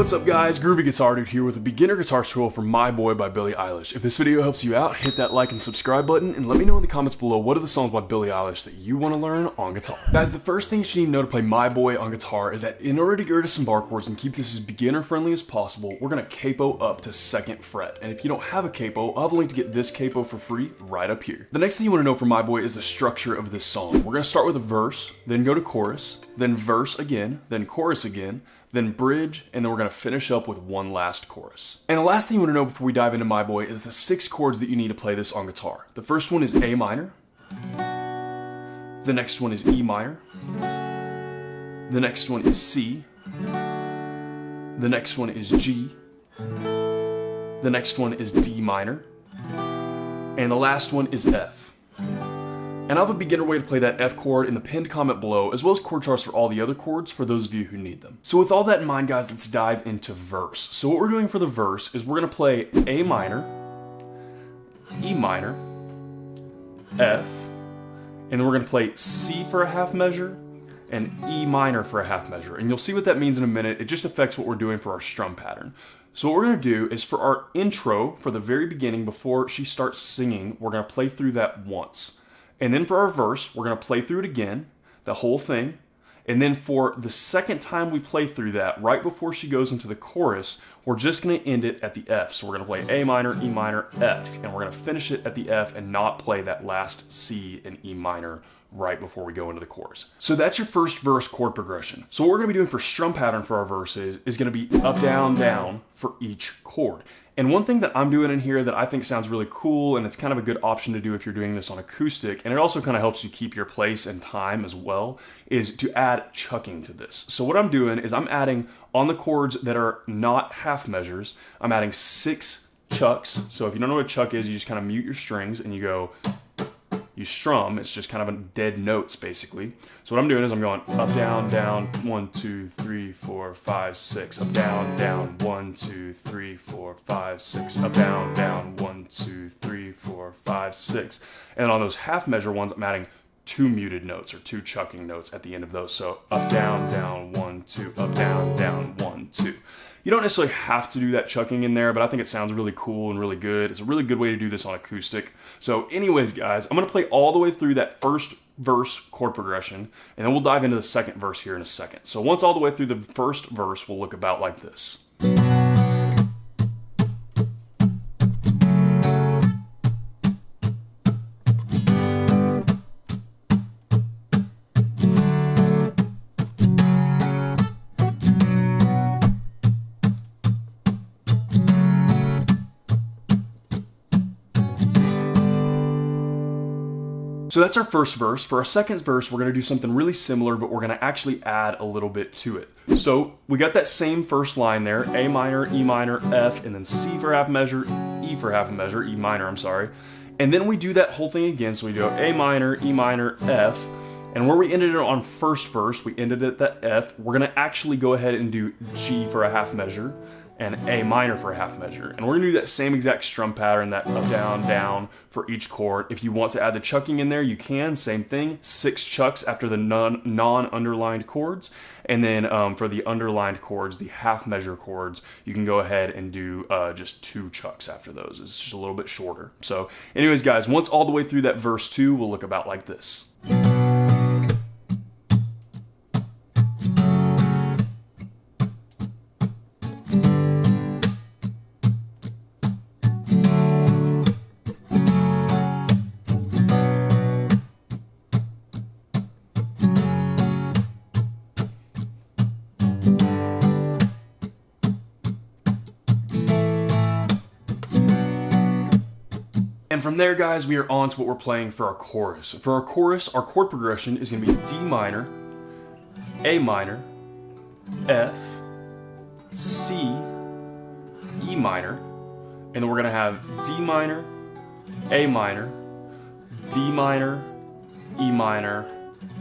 What's up guys, Groovy Guitar Dude here with a beginner guitar tutorial for My Boy by Billie Eilish. If this video helps you out, hit that like and subscribe button and let me know in the comments below what are the songs by Billie Eilish that you want to learn on guitar. Guys, the first thing you should need to know to play My Boy on guitar is that in order to get rid of some bar chords and keep this as beginner friendly as possible, we're going to capo up to 2nd fret. And if you don't have a capo, I'll have a link to get this capo for free right up here. The next thing you want to know for My Boy is the structure of this song. We're going to start with a verse, then go to chorus, then verse again, then chorus again, then bridge, and then we're going to finish up with one last chorus. And the last thing you want to know before we dive into My Boy is the 6 chords that you need to play this on guitar. The first one is A minor, the next one is E minor, the next one is C, the next one is G, the next one is D minor, and the last one is F. And I have a beginner way to play that F chord in the pinned comment below, as well as chord charts for all the other chords for those of you who need them. So with all that in mind, guys, let's dive into verse. So what we're doing for the verse is we're going to play A minor, E minor, F, and then we're going to play C for a half measure, and E minor for a half measure. And you'll see what that means in a minute. It just affects what we're doing for our strum pattern. So what we're going to do is for our intro, for the very beginning, before she starts singing, we're going to play through that once. And then for our verse, we're going to play through it again, the whole thing. And then for the second time we play through that, right before she goes into the chorus, we're just going to end it at the F. So we're going to play A minor, E minor, F. And we're going to finish it at the F and not play that last C and E minor right before we go into the chorus. So that's your first verse chord progression. So what we're going to be doing for strum pattern for our verses is going to be up, down, down for each chord. And one thing that I'm doing in here that I think sounds really cool, and it's kind of a good option to do if you're doing this on acoustic, and it also kind of helps you keep your place and time as well, is to add chucking to this. So what I'm doing is I'm adding, on the chords that are not half measures, I'm adding 6 chucks. So if you don't know what a chuck is, you just kind of mute your strings and you go, you strum. It's just kind of a dead notes basically. So what I'm doing is I'm going up, down, down, 1, 2, 3, 4, 5, 6, up, down, down, 1, 2, 3, 4, 5, 6, up, down, down, 1, 2, 3, 4, 5, 6. And on those half measure ones, I'm adding 2 muted notes or 2 chucking notes at the end of those. So up, down, down, 1, 2, up, down, down, 1, 2. You don't necessarily have to do that chucking in there, but I think it sounds really cool and really good. It's a really good way to do this on acoustic. So anyways, guys, I'm going to play all the way through that first verse chord progression, and then we'll dive into the second verse here in a second. So once all the way through the first verse will look about like this. So that's our first verse. For our second verse, we're going to do something really similar, but we're going to actually add a little bit to it. So we got that same first line there, A minor, E minor, F, and then C for half measure, E for half measure, E minor, I'm sorry. And then we do that whole thing again. So we go A minor, E minor, F. And where we ended it on first verse, we ended it at that F. We're going to actually go ahead and do G for a half measure and A minor for a half measure. And we're gonna do that same exact strum pattern, that up, down, down for each chord. If you want to add the chucking in there, you can, same thing, 6 chucks after the non-underlined chords. And then for the underlined chords, the half measure chords, you can go ahead and do just 2 chucks after those. It's just a little bit shorter. So anyways, guys, once all the way through that verse 2, we'll look about like this. And from there, guys, we are on to what we're playing for our chorus. For our chorus, our chord progression is going to be D minor, A minor, F, C, E minor, and then we're going to have D minor, A minor, D minor, E minor,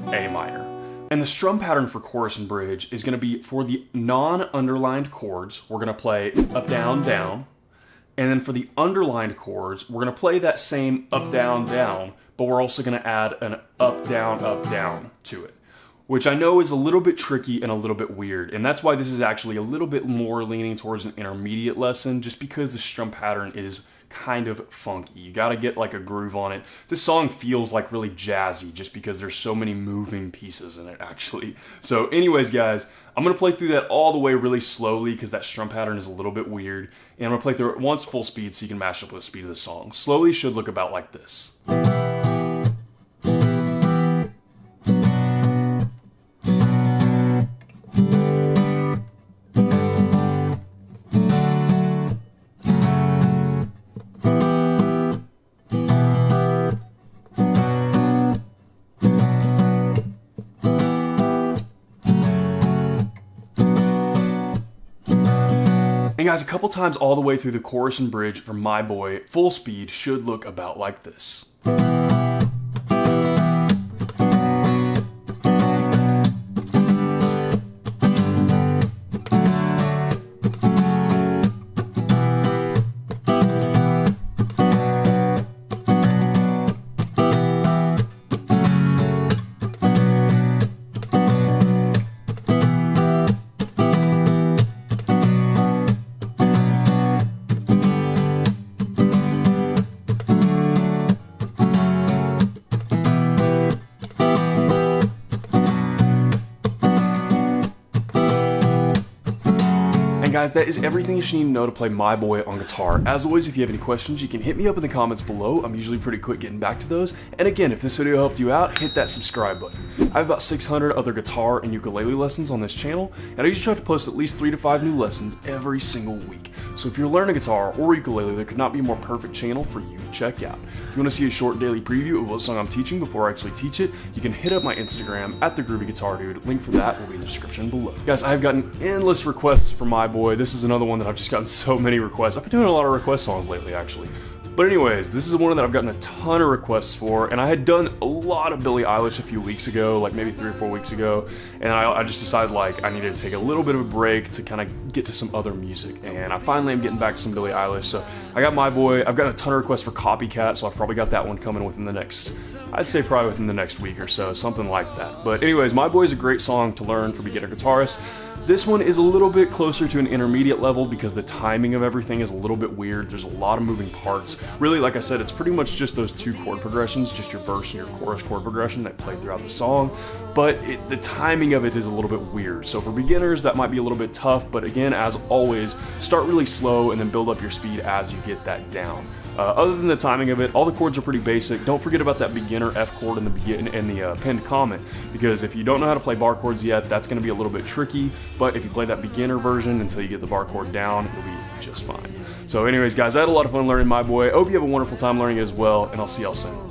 A minor. And the strum pattern for chorus and bridge is going to be for the non-underlined chords, we're going to play up, down, down. And then for the underlined chords, we're going to play that same up, down, down, but we're also going to add an up, down to it. which I know is a little bit tricky and a little bit weird. And that's why this is actually a little bit more leaning towards an intermediate lesson, just because the strum pattern is kind of funky. You gotta get like a groove on it. This song feels like really jazzy just because there's so many moving pieces in it actually. So anyways guys, I'm gonna play through that all the way really slowly because that strum pattern is a little bit weird. And I'm gonna play through it once full speed so you can match up with the speed of the song. Slowly should look about like this. And guys, a couple times all the way through the chorus and bridge for My Boy, full speed should look about like this. And guys, that is everything you should need to know to play My Boy on guitar. As always, if you have any questions, you can hit me up in the comments below. I'm usually pretty quick getting back to those. And again, if this video helped you out, hit that subscribe button. I have about 600 other guitar and ukulele lessons on this channel, and I usually try to post at least 3 to 5 new lessons every single week. So if you're learning guitar or ukulele, there could not be a more perfect channel for you to check out. If you want to see a short daily preview of what song I'm teaching before I actually teach it, you can hit up my Instagram at @thegroovyguitardude. Link for that will be in the description below. Guys, I've gotten endless requests for My Boy. This is another one that I've just gotten so many requests. I've been doing a lot of request songs lately, actually. But anyways, this is one that I've gotten a ton of requests for, and I had done a lot of Billie Eilish a few weeks ago, like maybe 3 or 4 weeks ago, and I just decided like I needed to take a little bit of a break to kind of get to some other music, and I finally am getting back to some Billie Eilish. So I got My Boy. I've got a ton of requests for Copycat, so I've probably got that one coming within the next, I'd say probably within the next week or so, something like that. But anyways, My Boy is a great song to learn for beginner guitarists. This one is a little bit closer to an intermediate level because the timing of everything is a little bit weird. There's a lot of moving parts. Really, like I said, it's pretty much just those 2 chord progressions, just your verse and your chorus chord progression that play throughout the song. But the timing of it is a little bit weird. So for beginners, that might be a little bit tough. But again, as always, start really slow and then build up your speed as you get that down. Other than the timing of it, all the chords are pretty basic. Don't forget about that beginner F chord in the pinned comment, because if you don't know how to play bar chords yet, that's going to be a little bit tricky. But if you play that beginner version until you get the bar chord down, it'll be just fine. So anyways, guys, I had a lot of fun learning My Boy. I hope you have a wonderful time learning it as well, and I'll see y'all soon.